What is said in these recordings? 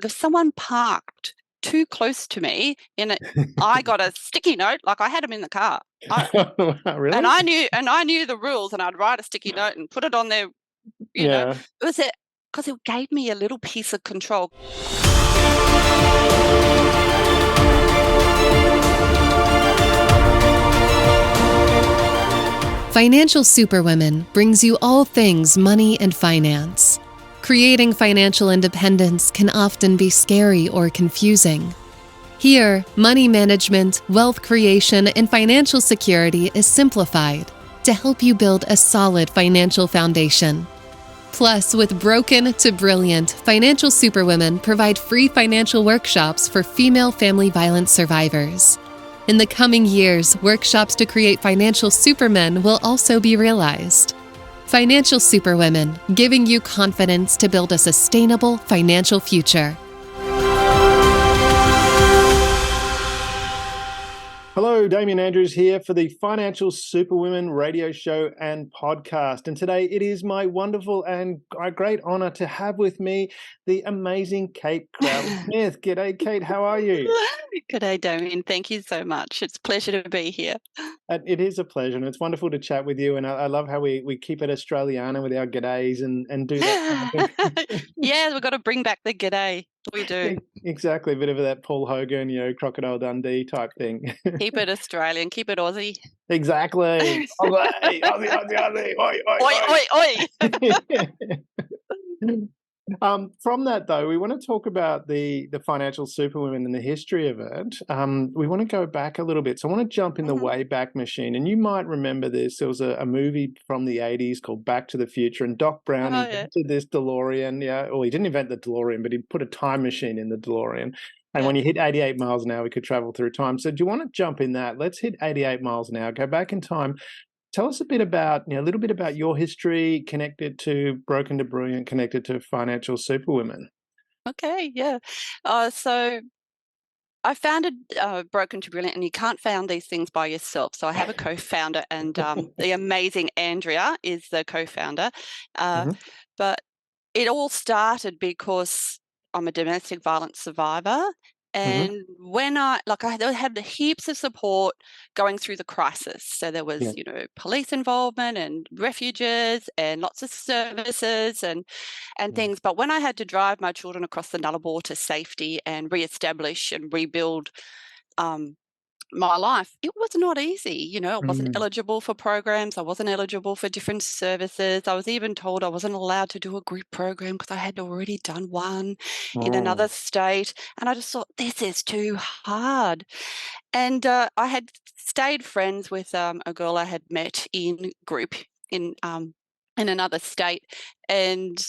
someone parked too close to me I got a sticky note, like I had them in the car. Really? And I knew the rules, and I'd write a sticky note and put it on there, Yeah. It was because it gave me a little piece of control. Financial Superwomen brings you all things money and finance. Creating financial independence can often be scary or confusing. Here, money management, wealth creation, and financial security is simplified to help you build a solid financial foundation. Plus, with Broken to Brilliant, Financial Superwomen provide free financial workshops for female family violence survivors. In the coming years, workshops to create financial supermen will also be realized. Financial Superwomen, giving you confidence to build a sustainable financial future. Hello, Damien Andrews here for the Financial Superwomen radio show and podcast. And today it is my wonderful and great honor to have with me the amazing Kate Crowley-Smith. G'day, Kate. How are you? G'day, Damien. Thank you so much. It's a pleasure to be here. It is a pleasure, and it's wonderful to chat with you. And I love how we keep it Australiana with our g'days and do that. Yeah, we've got to bring back the g'day. We do. Exactly. A bit of that Paul Hogan, Crocodile Dundee type thing. Keep it Australian. Keep it Aussie. Exactly. Aussie, Aussie. Oi, oi, Oi. From that, though, we want to talk about the financial superwomen and the history of it. We want to go back a little bit. So I want to jump in the Wayback Machine. And you might remember this. There was a movie from the 80s called Back to the Future. And Doc Brown invented this DeLorean. Yeah, well, he didn't invent the DeLorean, but he put a time machine in the DeLorean. And when you hit 88 miles an hour, we could travel through time. So do you want to jump in that? Let's hit 88 miles an hour, go back in time. Tell us a bit about, a little bit about your history connected to Broken to Brilliant, connected to Financial Superwomen. Okay, yeah. So I founded Broken to Brilliant, and you can't found these things by yourself. So I have a co-founder, and the amazing Andrea is the co-founder. But it all started because I'm a domestic violence survivor. And when I had heaps of support going through the crisis. So there was, police involvement and refuges and lots of services and things. But when I had to drive my children across the Nullarbor to safety and reestablish and rebuild my life, it was not easy. I wasn't eligible for programs. I wasn't eligible for different services. I was even told I wasn't allowed to do a group program because I had already done one in another state. And I just thought, this is too hard. And I had stayed friends with a girl I had met in group in another state. And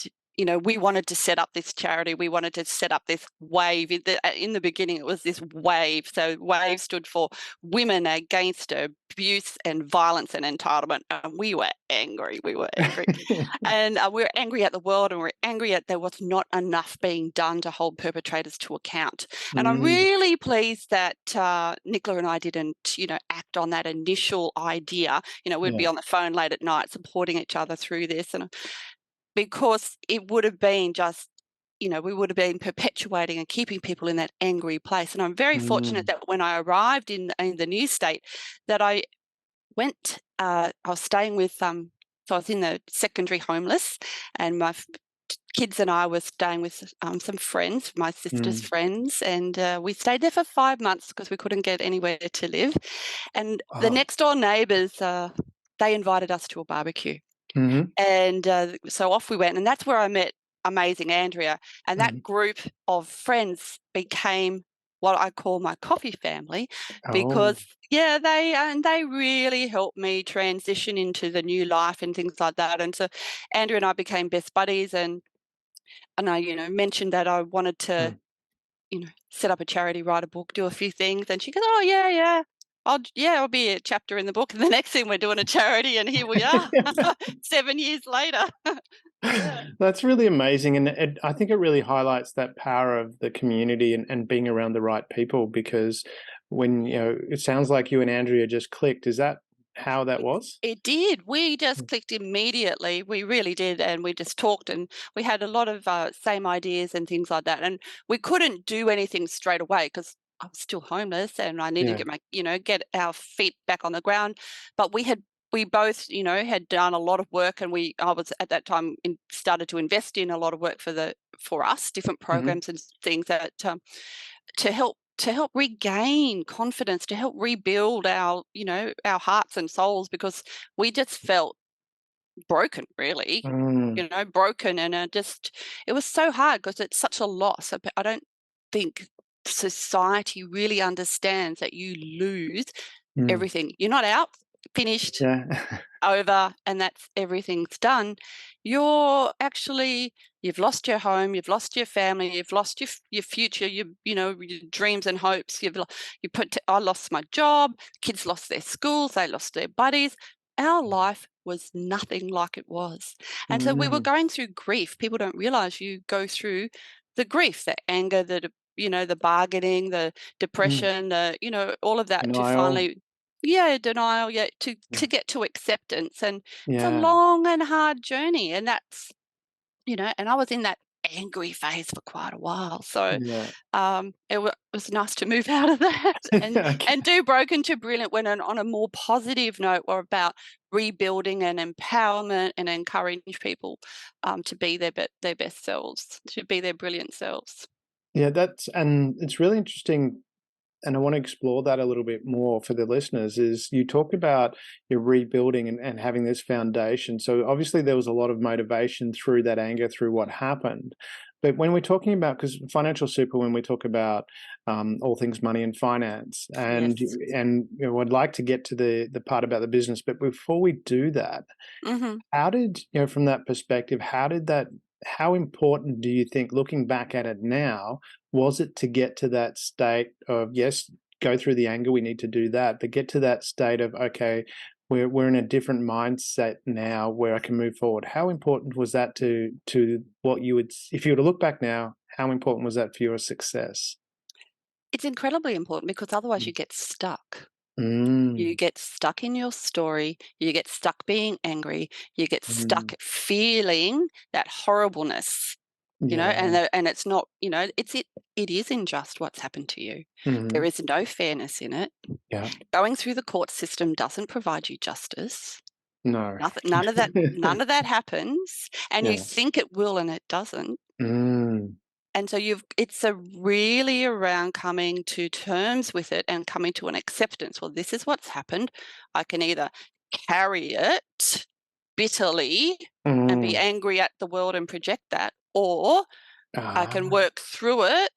we wanted to set up this charity. We wanted to set up this wave. In the beginning, it was this wave. So WAVE stood for Women Against Abuse and Violence and Entitlement. And we were angry. And we were angry at the world, and we were angry at there was not enough being done to hold perpetrators to account. And I'm really pleased that Nicola and I didn't, act on that initial idea. We'd be on the phone late at night supporting each other through this. And because it would have been just, we would have been perpetuating and keeping people in that angry place. And I'm very fortunate that when I arrived in the new state, that I went, I was staying with, so I was in the secondary homeless, and my kids and I were staying with some friends, my sister's friends, and we stayed there for 5 months because we couldn't get anywhere to live. And the next door neighbours, they invited us to a barbecue. And so off we went, and that's where I met amazing Andrea, and that group of friends became what I call my coffee family, because they really helped me transition into the new life and things like that. And so Andrea and I became best buddies, and I mentioned that I wanted to set up a charity, write a book, do a few things, and she goes, oh yeah, I'll be a chapter in the book. And the next thing, we're doing a charity, and here we are 7 years later. That's really amazing. And I think it really highlights that power of the community and being around the right people, because when, it sounds like you and Andrea just clicked. Is that how that was? It did. We just clicked immediately. We really did. And we just talked, and we had a lot of same ideas and things like that. And we couldn't do anything straight away because I was still homeless and I needed to get our feet back on the ground. But we both, had done a lot of work, and I was at that time started to invest in a lot of work for us, different programs and things that to help regain confidence, to help rebuild our hearts and souls, because we just felt broken, really, broken. And it was so hard because it's such a loss. I don't think society really understands that you lose everything. You're not out, finished, over, and that's everything's done. You've lost your home, you've lost your family, you've lost your future, your dreams and hopes. I lost my job, kids lost their schools, they lost their buddies. Our life was nothing like it was. And so we were going through grief. People don't realize you go through the grief, the anger, the bargaining, the depression, all of that Denial. to finally denial, to get to acceptance. And it's a long and hard journey. And that's, and I was in that angry phase for quite a while. So it was nice to move out of that and do Broken to Brilliant when on a more positive note, or about rebuilding and empowerment and encouraging people to be their best selves, to be their brilliant selves. Yeah, and it's really interesting. And I want to explore that a little bit more for the listeners. Is you talk about your rebuilding and having this foundation. So obviously there was a lot of motivation through that anger, through what happened. But when we're talking about, because Financial Superwomen, we talk about all things money and finance, and I'd like to get to the part about the business. But before we do that, how did, from that perspective, how important do you think, looking back at it now, was it to get to that state of, yes, go through the anger, we need to do that, but get to that state of, okay, we're in a different mindset now where I can move forward? How important was that to what you would, if you were to look back now, how important was that for your success? It's incredibly important, because otherwise you get stuck. You get stuck in your story, you get stuck being angry, you get stuck feeling that horribleness, and it's not, it is unjust what's happened to you. There is no fairness in it. Going through the court system doesn't provide you justice. No. None of that happens, and you think it will, and it doesn't. And so it's really around coming to terms with it and coming to an acceptance. Well, this is what's happened. I can either carry it bitterly and be angry at the world and project that, or I can work through it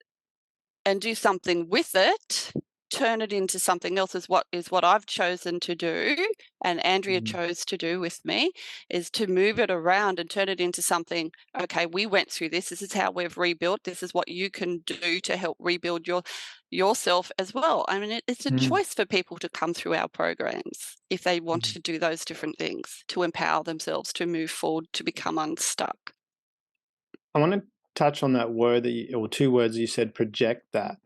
and do something with it, turn it into something else. Is what I've chosen to do, and Andrea chose to do with me, is to move it around and turn it into something. Okay, we went through this. This is how we've rebuilt. This is what you can do to help rebuild yourself as well. I mean, it's a choice for people to come through our programs if they want to do those different things, to empower themselves, to move forward, to become unstuck. I want to touch on that word or two words you said, project that.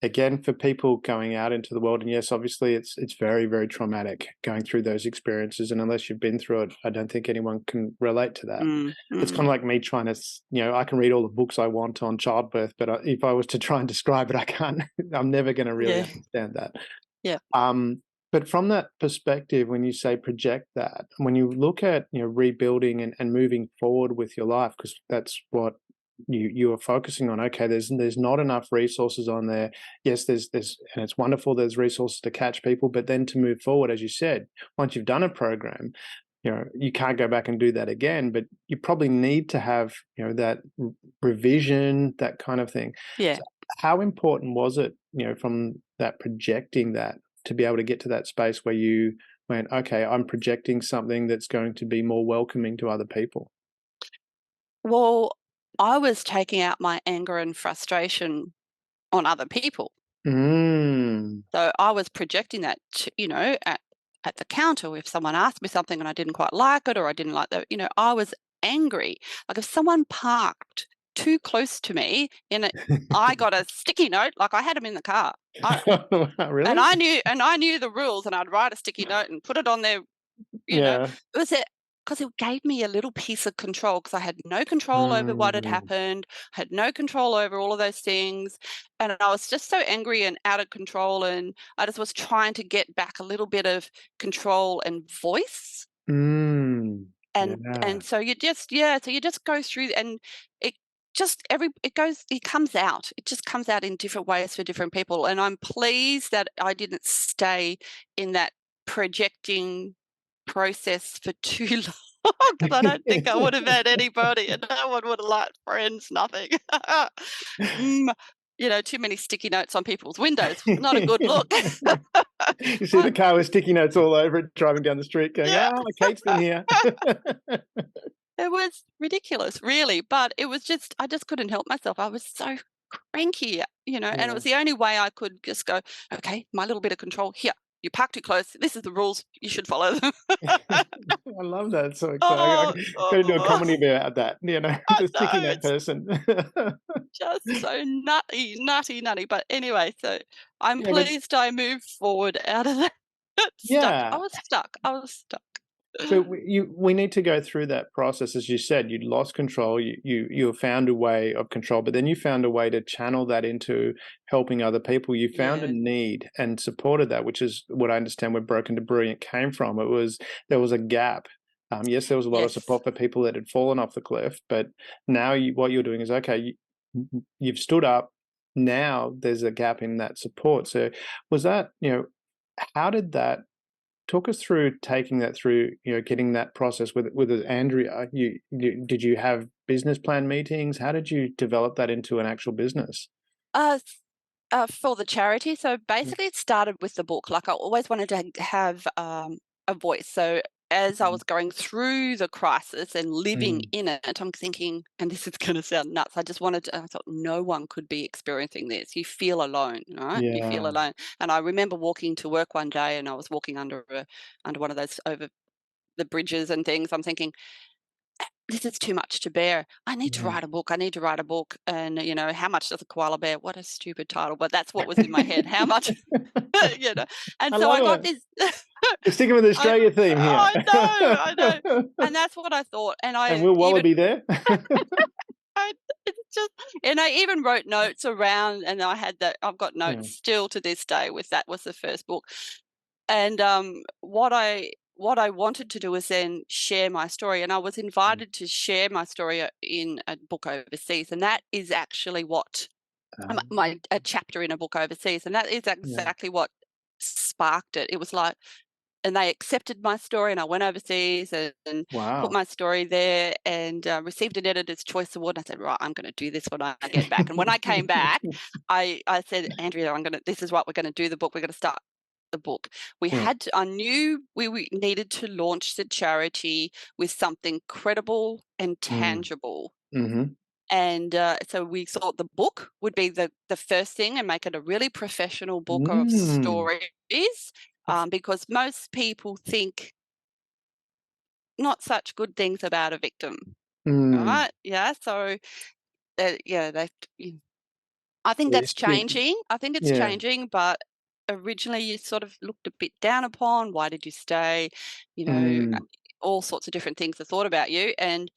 Again, for people going out into the world, and yes, obviously it's very, very traumatic going through those experiences, and unless you've been through it, I don't think anyone can relate to that. It's kind of like me trying to, I can read all the books I want on childbirth, but if I was to try and describe it, I can't. I'm never going to really understand that. But from that perspective, when you say project that, when you look at rebuilding and moving forward with your life, because that's what you are focusing on. Okay, there's not enough resources on there. Yes, there's and it's wonderful there's resources to catch people, but then to move forward, as you said, once you've done a program, you can't go back and do that again, but you probably need to have that revision, that kind of thing. So how important was it from that projecting that, to be able to get to that space where you went, okay, I'm projecting something that's going to be more welcoming to other people? Well, I was taking out my anger and frustration on other people. So I was projecting that, at the counter. If someone asked me something and I didn't quite like it, or I didn't like I was angry. Like if someone parked too close to me. I got a sticky note, like I had them in the car. Really? And I knew the rules, and I'd write a sticky note and put it on there. You know, Yeah. it was it because it gave me a little piece of control, because I had no control over what had happened, had no control over all of those things, and I was just so angry and out of control, and I just was trying to get back a little bit of control and voice. Yeah. And so you just go through, and it comes out. It just comes out in different ways for different people. And I'm pleased that I didn't stay in that projecting process for too long, because I don't think I would have had anybody, and no one would have liked friends, nothing. Too many sticky notes on people's windows, not a good look. You see the car with sticky notes all over it, driving down the street going, Yeah. Kate's been here. It was ridiculous, really, but it was just, I just couldn't help myself. I was so cranky, and it was the only way I could just go, okay, my little bit of control here. You park too close. This is the rules. You should follow them. I love that. It's so exciting. I could do a comedy about that, the sticky note person. Just so nutty. But anyway, so I'm Yeah, but pleased I moved forward out of that. I yeah. was stuck. So we need to go through that process. As you said, you lost control, you found a way of control, but then you found a way to channel that into helping other people. You found a need and supported that, which is what I understand where Broken to Brilliant came from. There was a gap. Yes, there was a lot of support for people that had fallen off the cliff, but now what you're doing is, okay, you've stood up. Now there's a gap in that support. So was that, how did that, talk us through taking that through, getting that process with Andrea. Did you have business plan meetings? How did you develop that into an actual business? For the charity. So basically it started with the book. Like I always wanted to have a voice. So as I was going through the crisis and living in it, I'm thinking, and this is going to sound nuts, I thought no one could be experiencing this. You feel alone, right? You feel alone. And I remember walking to work one day, and I was walking under one of those over the bridges and things. I'm thinking, this is too much to bear. I need to write a book. And, how much does a koala bear? What a stupid title, but that's what was in my head. How much, And so I got this. You're sticking with the Australia theme here. I know. And that's what I thought. And will Wallaby there? And I even wrote notes around, and I've got notes still to this day with that was the first book. And what I wanted to do was then share my story, and I was invited to share my story in a book overseas, and that is actually what a chapter in a book overseas, and that is exactly what sparked it. It was like, and they accepted my story, and I went overseas and put my story there, and received an Editor's Choice Award. And I said, right, I'm going to do this when I get back. And when I came back, I said, Andrea, this is what we're going to do. The book, we're going to start the book. I knew we needed to launch the charity with something credible and tangible. And so we thought the book would be the first thing, and make it a really professional book of stories, because most people think not such good things about a victim, right? Yeah. So I think that's changing. I think it's changing, but originally you sort of looked a bit down upon. Why did you stay? All sorts of different things are thought about you. And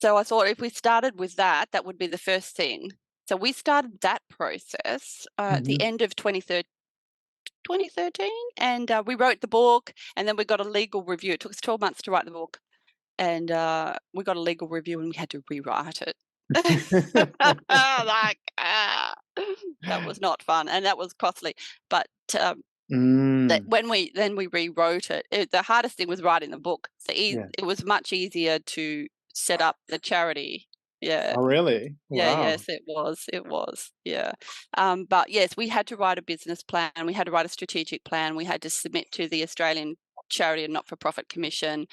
so I thought if we started with that would be the first thing. So we started that process at the end of 2013, and we wrote the book, and then we got a legal review. It took us 12 months to write the book, and we got a legal review, and we had to rewrite it. That was not fun, and that was costly. But when we rewrote it, the hardest thing was writing the book. So it was much easier to set up the charity. Yeah. Oh, really? Yeah. Wow. Yes, it was. Yeah. But yes, we had to write a business plan. We had to write a strategic plan. We had to submit to the Australian Charity and Not-for-Profit Commission.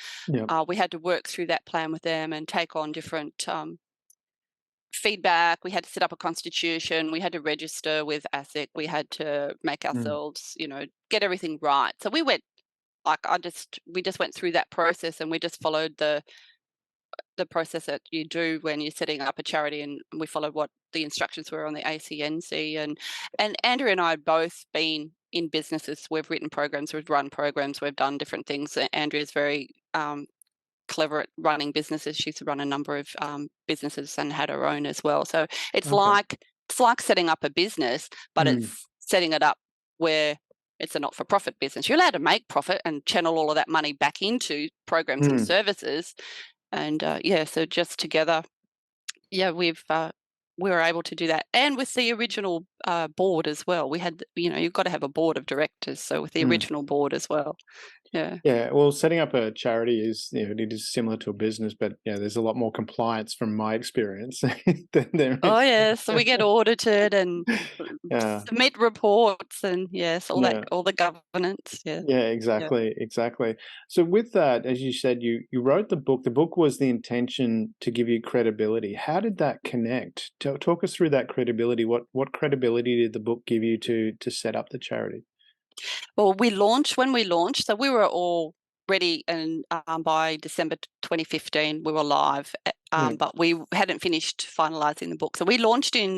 We had to work through that plan with them and take on different feedback. We had to set up a constitution. We had to register with ASIC. We had to make ourselves, get everything right. So we went we just went through that process, and we just followed the process that you do when you're setting up a charity, and we followed what the instructions were on the ACNC. And Andrew and I had both been in businesses. We've written programs, we've run programs, we've done different things. Andrea's very clever at running businesses. She's run a number of businesses and had her own as well. So it's like setting up a business, but it's setting it up where it's a not-for-profit business. You're allowed to make profit and channel all of that money back into programs and services. And so just together, we were able to do that. And with the original board as well, we had, you've got to have a board of directors. So with the original board as well. Yeah. Yeah. Well, setting up a charity is, it is similar to a business, but there's a lot more compliance from my experience than there is. Oh yeah. So we get audited and submit reports and all the governance. Yeah. Yeah, exactly. So with that, as you said, you wrote the book. The book was the intention to give you credibility. How did that connect? Talk us through that credibility. What credibility did the book give you to set up the charity? Well, when we launched, so we were all ready, and by December 2015 we were live, but we hadn't finished finalising the book. So we launched in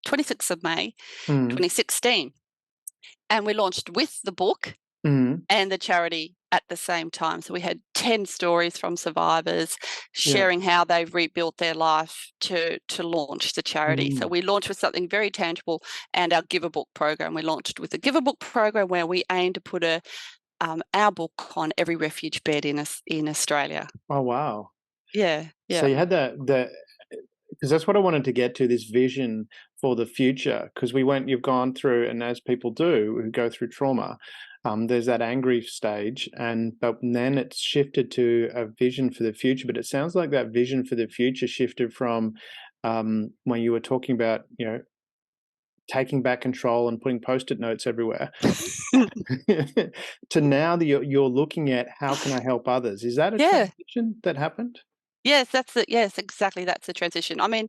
26th of May 2016, and we launched with the book and the charity at the same time. So we had 10 stories from survivors sharing how they've rebuilt their life to launch the charity. So we launched with something very tangible, and our Give a Book program. We launched with a Give a Book program where we aim to put our book on every refuge bed in Australia. Oh, wow. Yeah. So you had because that's what I wanted to get to, this vision for the future, because you've gone through, and as people do who go through trauma, there's that angry stage, but then it's shifted to a vision for the future. But it sounds like that vision for the future shifted from when you were talking about, taking back control and putting Post-it notes everywhere to now that you're looking at how can I help others. Is that a transition that happened? Yes, yes, exactly. That's the transition. I mean,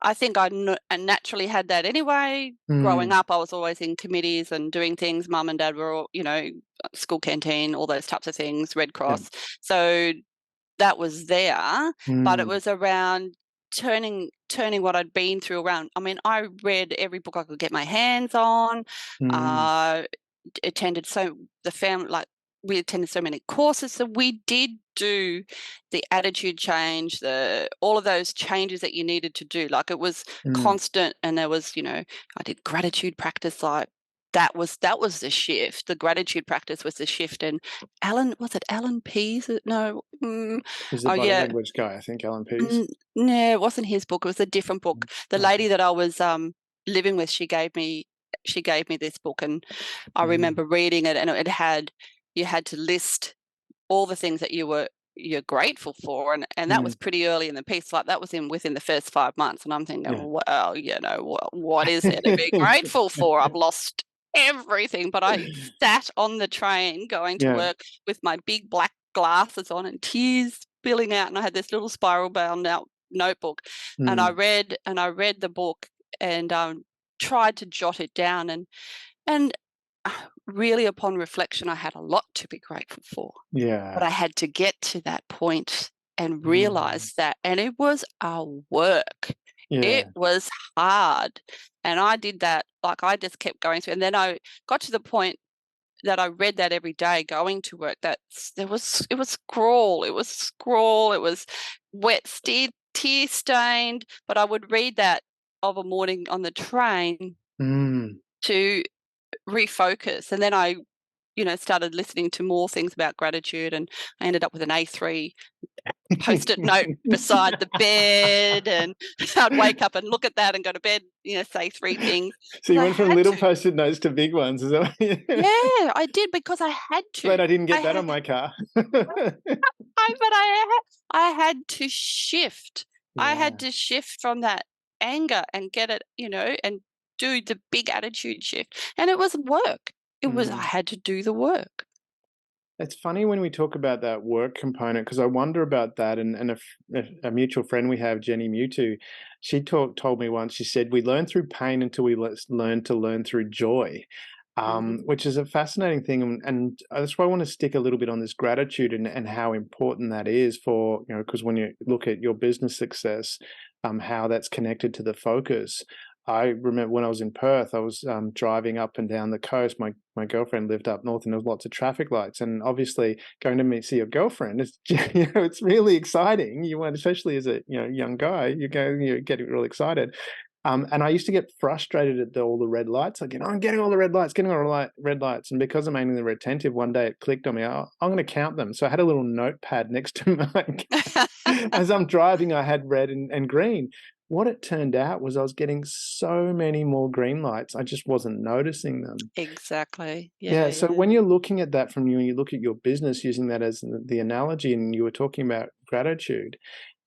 I think I naturally had that anyway. Growing up, I was always in committees and doing things. Mum and Dad were all, school canteen, all those types of things, Red Cross. So that was there, but it was around turning what I'd been through around. I mean, I read every book I could get my hands on. Attended we attended so many courses. So we did do the attitude change, all of those changes that you needed to do. Like, it was constant, and there was, I did gratitude practice. Like, that was the shift. The gratitude practice was the shift. And Alan Pease? No. He's the body language guy, I think, Alan Pease. No, it wasn't his book. It was a different book. The lady that I was living with, she gave me this book, and I remember reading it, and you had to list all the things that you're grateful for, and that was pretty early in the piece. Like, that was within the first 5 months, and I'm thinking, well, what is there to be grateful for? I've lost everything. But I sat on the train going to work with my big black glasses on and tears spilling out, and I had this little spiral bound out notebook, and I read the book and tried to jot it down, and really, upon reflection, I had a lot to be grateful for. Yeah. But I had to get to that point and realize that, and it was a work. Yeah. It was hard, and I did that. Like, I just kept going through, and then I got to the point that I read that every day going to work. It was scrawl. It was wet, tear stained. But I would read that of a morning on the train to refocus, and then I started listening to more things about gratitude, and I ended up with an A3 Post-it note beside the bed, and I'd wake up and look at that and go to bed, say 3 things. So you went from little Post-it notes to big ones, is that? Yeah, I did, because I had to. But I didn't get that on my car. But I had to shift. I had to shift from that anger and get it, and do the big attitude shift. And it was work. I had to do the work. It's funny when we talk about that work component, because I wonder about that. And a mutual friend we have, Jenny Mewtwo, she told me once, she said, we learn through pain until we learn to learn through joy. which is a fascinating thing. And that's why I want to stick a little bit on this gratitude and how important that is for, because when you look at your business success, how that's connected to the focus. I remember when I was in Perth, I was driving up and down the coast. My girlfriend lived up north, and there was lots of traffic lights. And obviously, going to see your girlfriend is, it's really exciting. You want, especially as a young guy, you get really excited. And I used to get frustrated at all the red lights. I'm getting all the red lights, red lights. And because I'm mainly retentive, one day it clicked on me. I'm going to count them. So I had a little notepad next to my, as I'm driving, I had red and green. What it turned out was I was getting so many more green lights. I just wasn't noticing them. Exactly. Yeah. Yeah. So when you're looking at that from you and you look at your business using that as the analogy, and you were talking about gratitude,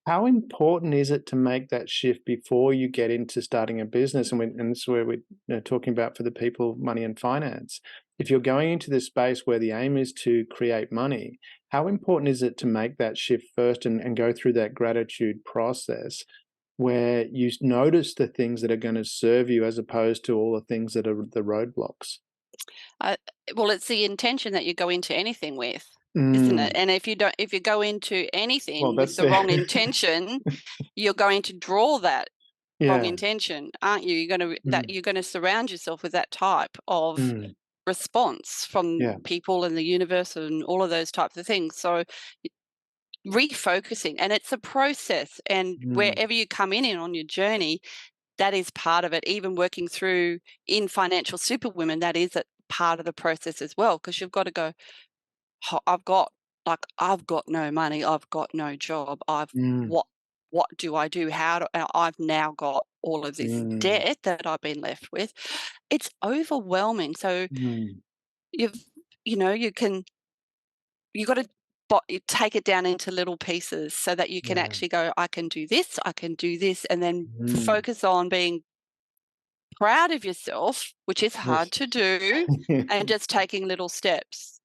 how important is it to make that shift before you get into starting a business? And this is where we're talking about for the people of money and finance. If you're going into this space where the aim is to create money, how important is it to make that shift first and go through that gratitude process where you notice the things that are going to serve you as opposed to all the things that are the roadblocks? Well, it's the intention that you go into anything with, isn't it? And if you go into Well, anything with that's the wrong intention, you're going to draw that wrong yeah. intention, aren't you? You're going to surround yourself with that type of Mm. response from Yeah. people in the universe and all of those types of things. So refocusing, and it's a process, and Mm. wherever you come in on your journey, that is part of it. Even working through in Financial Superwomen, that is a part of the process as well, because you've got to go, I've got no money, I've got no job, Mm. what do I do? I've now got all of this Mm. debt that I've been left with. It's overwhelming. So Mm. you've you can you got to you take it down into little pieces so that you can Yeah. actually go, I can do this, and then Mm. focus on being proud of yourself, which is Yes. hard to do, and just taking little steps.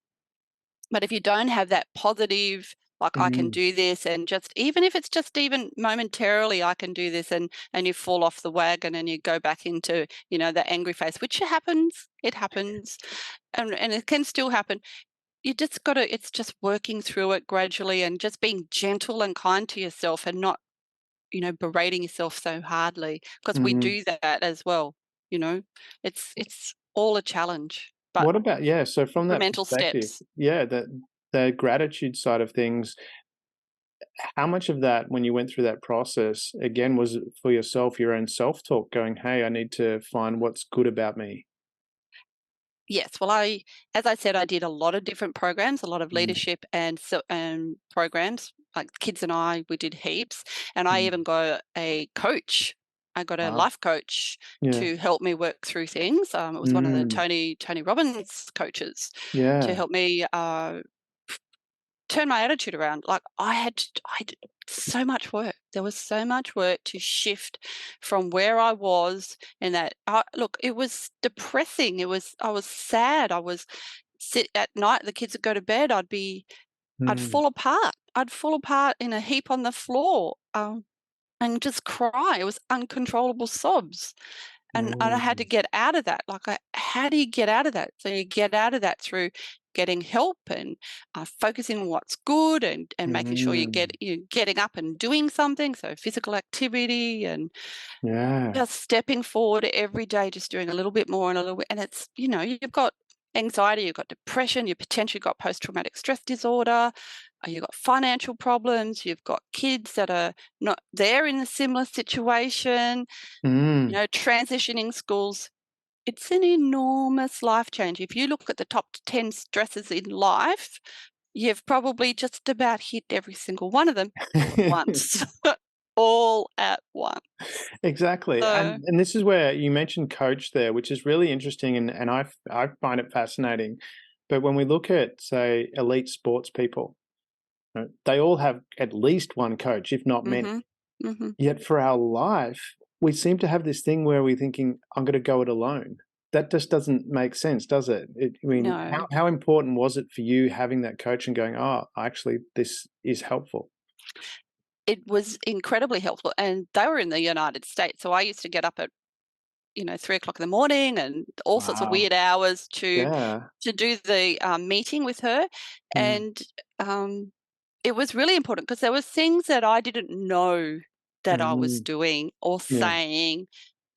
But if you don't have that positive, like I can Mm. do this, and just even if it's just even momentarily, I can do this, and you fall off the wagon and you go back into the angry face, which happens. It happens, and it can still happen. You just got to. It's just working through it gradually and just being gentle and kind to yourself, and not berating yourself so hardly, because we Mm. do that as well. You know, it's all a challenge, but What about, so from that incremental perspective, steps. the gratitude side of things, how much of that, when you went through that process, again, was it for yourself, your own self-talk, going, "Hey, I need to find what's good about me"? Yes, well, as I said, I did a lot of different programs, a lot of Mm. leadership and programs. Like kids and we did heaps, and I Mm. even got a coach. I got a Wow. life coach Yeah. to help me work through things. It was one of the Mm. Tony Robbins coaches to Yeah. help me turn my attitude around. Like I did so much work. There was so much work to shift from where I was, and that look, it was depressing. I was sad. I was sit at night. The kids would go to bed. I'd Mm. fall apart. I'd fall apart in a heap on the floor, and just cry. It was uncontrollable sobs. And I had to Mm. get out of that. Like, how do you get out of that? So you get out of that through getting help and focusing on what's good, and making sure Mm. you're getting up and doing something. So physical activity, and Yeah. just stepping forward every day, just doing a little bit more and a little bit. And it's, you've got anxiety, you've got depression, you potentially got post-traumatic stress disorder, you've got financial problems, you've got kids that are not there in a similar situation, Mm. transitioning schools. It's an enormous life change. If you look at the top 10 stresses in life, you've probably just about hit every single one of them once, all at once. Exactly. So, And this is where you mentioned coach there, which is really interesting, and I find it fascinating. But when we look at, say, elite sports people, right, they all have at least one coach, if not many. mhm, mhm. Yet for our life, we seem to have this thing where we're thinking, "I'm gonna go it alone." That just doesn't make sense, does it? I mean, No. how important was it for you having that coach and going, "Oh, actually, this is helpful"? It was incredibly helpful, and they were in the United States, so I used to get up at 3 o'clock in the morning and all sorts of Wow. weird hours to Yeah. do the meeting with her. Mm. And it was really important because there was things that I didn't know that I was Mm. doing or Yeah. saying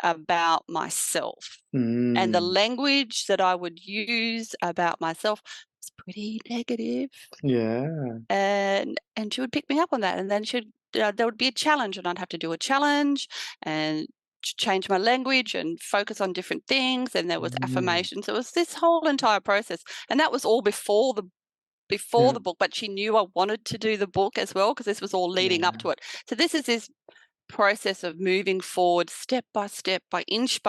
about myself. And the Mm. language that I would use about myself was pretty negative. Yeah. And she would pick me up on that, and then there would be a challenge, and I'd have to do a challenge and change my language and focus on different things. And there was Mm. affirmations. It was this whole entire process, and that was all before Yeah. the book. But she knew I wanted to do the book as well because this was all leading up Yeah. to it. So this is this process of moving forward step by step, by inch,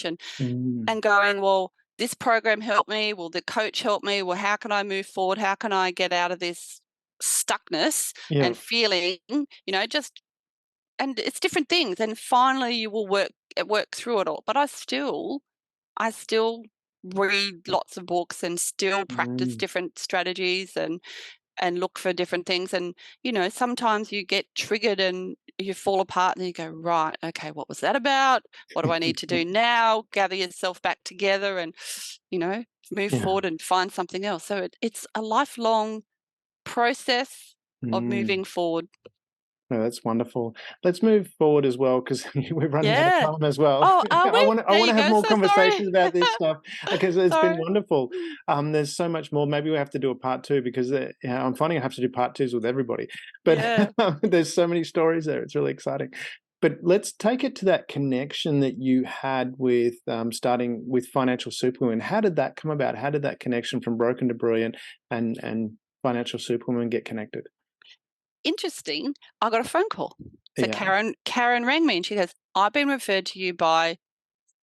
and Mm. going, well, this program helped me. Will the coach help me? Well, how can I move forward? How can I get out of this stuckness Yeah. and feeling, just, and it's different things. And finally you will work through it all. But I still read lots of books and still practice Mm. different strategies and look for different things. And, sometimes you get triggered and you fall apart and you go, right, okay, what was that about? What do I need to do now? Gather yourself back together and, move Yeah. forward and find something else. So it's a lifelong process of Mm. moving forward. No, that's wonderful. Let's move forward as well because we're running out of Yeah. time as well. Oh, are I we? want to There you have go. more So sorry. conversations about this stuff because it's been Sorry. wonderful. There's so much more. Maybe we have to do a part two because I'm finding I have to do part twos with everybody. But Yeah. there's so many stories there. It's really exciting. But let's take it to that connection that you had with starting with Financial Superwoman. How did that come about? How did that connection from Broken to Brilliant and Financial Superwoman get connected? Interesting. I got a phone call. So Yeah. Karen rang me and she goes, I've been referred to you by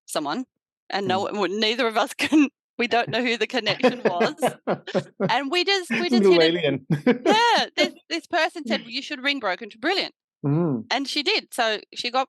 someone, and neither of us we don't know who the connection was. And we just Little hit it. alien. Yeah, this person said, well, you should ring Broken to Brilliant. Mm. And she did. So she got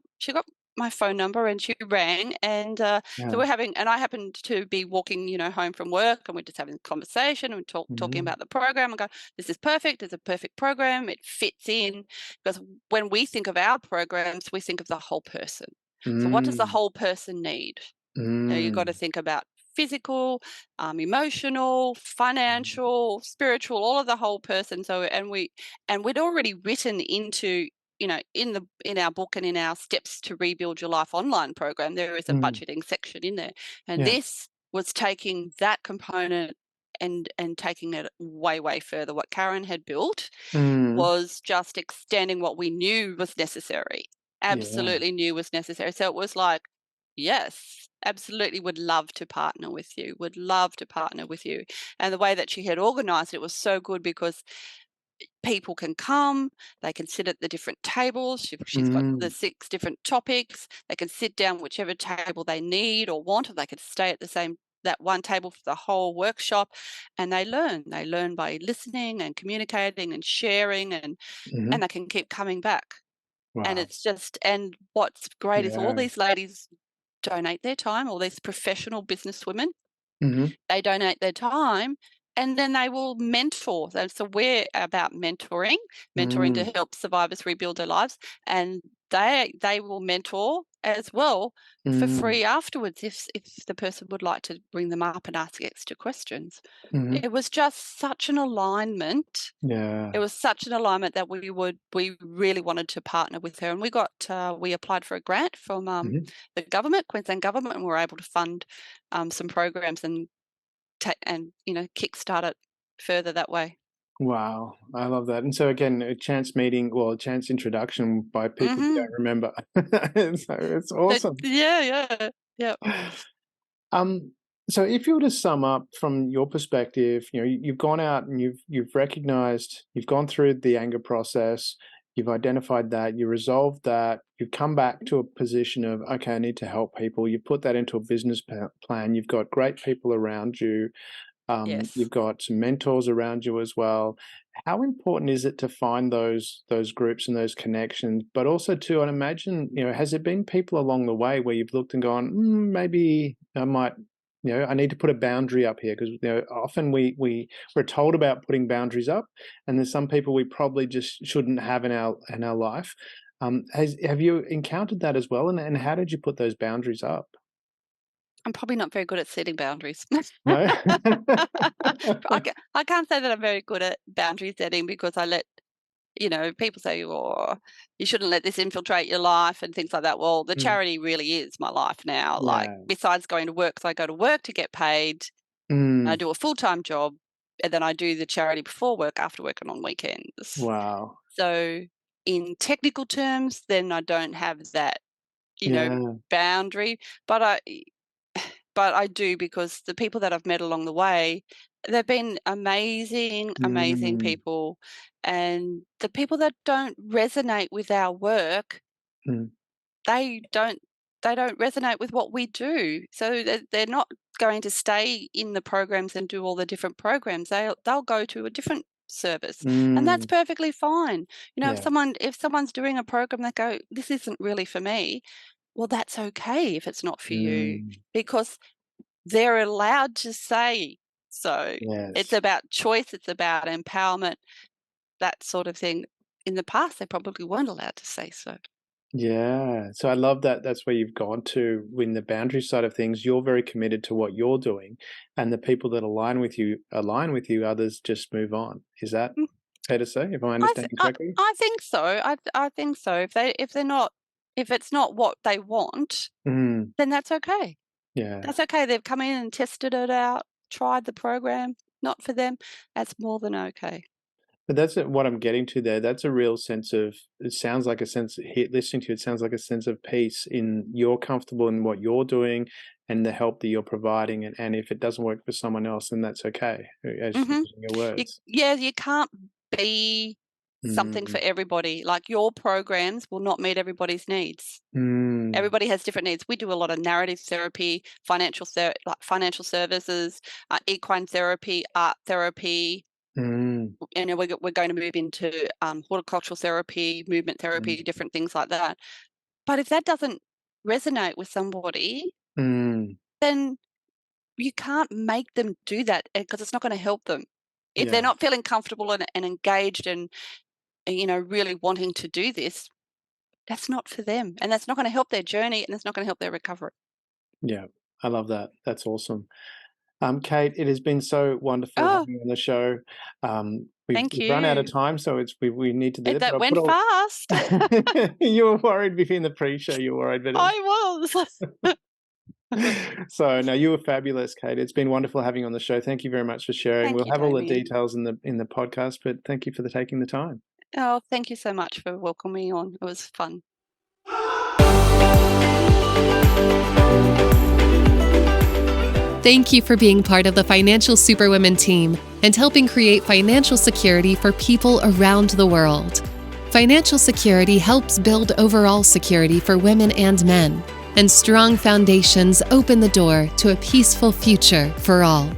my phone number and she rang, and Yeah. so and I happened to be walking, home from work, and we're just having a conversation and talking about the program and go, this is perfect. It's a perfect program. It fits in, because when we think of our programs, we think of the whole person. So what does the whole person need? You've got to think about physical, emotional, financial, spiritual, all of the whole person. So, and we'd already written into, in our book and in our Steps to Rebuild Your Life online program, there is a budgeting section in there. And this was taking that component and taking it way, way further. What Karen had built was just extending what we knew was necessary. Absolutely knew was necessary. So it was like, yes, absolutely would love to partner with you, would love to partner with you. And the way that she had organized it was so good, because people can come, they can sit at the different tables. She's got the 6 different topics. They can sit down whichever table they need or want, or they could stay at that one table for the whole workshop, and they learn by listening and communicating and sharing, and they can keep coming back. And Wow. it's just, and what's great is all Yeah. these ladies donate their time, all these professional business women, Mhm. they donate their time, and then they will mentor. So we're about mentoring to help survivors rebuild their lives, and they will mentor as well for free afterwards if the person would like to bring them up and ask extra questions. It was just such an alignment. Yeah. It was such an alignment that we really wanted to partner with her, and we applied for a grant from the government, Queensland government, and we were able to fund some programs and kickstart it further that way. Wow, I love that. And so again, a chance meeting, well, a chance introduction by people you don't remember. So it's awesome. Yeah. Um, so if you were to sum up from your perspective, you've gone out and you've recognized, you've gone through the anger process, you've identified that, you resolved that, you've come back to a position of, okay, I need to help people. You put that into a business plan. You've got great people around you. Yes. You've got some mentors around you as well. How important is it to find those groups and those connections? But also too, I'd imagine, has there been people along the way where you've looked and gone, maybe I might, I need to put a boundary up here, because often we're told about putting boundaries up, and there's some people we probably just shouldn't have in our life. Have you encountered that as well, and how did you put those boundaries up? I'm probably not very good at setting boundaries. No? I can't say that I'm very good at boundary setting because I let, people say, "Oh, you shouldn't let this infiltrate your life," and things like that. Well, the Mm, charity really is my life now. Like, yeah. besides going to work, so I go to work to get paid. I Mm, do a full-time job, and then I do the charity before work, after work, and on weekends. wow. So, in technical terms, then I don't have that, Yeah. boundary, but I do, because the people that I've met along the way, they've been amazing, amazing Mm, people. And the people that don't resonate with our work, mm, they don't they don't resonate with what we do. So they're not going to stay in the programs and do all the different programs. They'll go to a different service, and that's mm, perfectly fine. If yeah. someone's doing a program, they go, "This isn't really for me." Well, that's okay if it's not for you, Mm, because they're allowed to say so. It's yes. about choice, it's about empowerment, that sort of thing. In the past, they probably weren't allowed to say so. Yeah. So I love that that's where you've gone to in the boundary side of things. You're very committed to what you're doing, and the people that align with you, others just move on. Is that Mm, fair to say, if I I th understand correctly? I think so. I think so. If it's not what they want, Mm, then that's okay. yeah. That's okay. They've come in and tested it out, tried the program, not for them. That's more than okay. But that's what I'm getting to there. That's a real sense of it sounds like a sense listening to you, it sounds like a sense of peace in you're comfortable in what you're doing and the help that you're providing, and if it doesn't work for someone else, then that's okay, as Mhm. using your words. You can't be something for Mm, everybody. Like, your programs will not meet everybody's needs. mm, Everybody has different needs. We do a lot of narrative therapy, like financial services, equine therapy, art therapy, mm, and then we're going to move into horticultural therapy, movement therapy, mm, different things like that. But if that doesn't resonate with somebody, mm, then you can't make them do that, because it's not going to help them. If they're yeah, not feeling comfortable and engaged and really wanting to do this, that's not for them, and that's not going to help their journey, and it's not going to help their recovery. yeah. I love that. That's awesome. Kate, it has been so wonderful Oh, having you on the show. thank We've run out of you. time, so we need to do it, but That I put went all fast. you were worried in the pre-show, you were worried, but I was. so, no, you were fabulous, Kate. It's been wonderful having you on the show. Thank you very much for sharing. Thank We'll you, have all the Damien. details in the podcast, but thank you for taking the time. Oh, thank you so much for welcoming me on. It was fun. Thank you for being part of the Financial Superwomen team and helping create financial security for people around the world. Financial security helps build overall security for women and men, and strong foundations open the door to a peaceful future for all.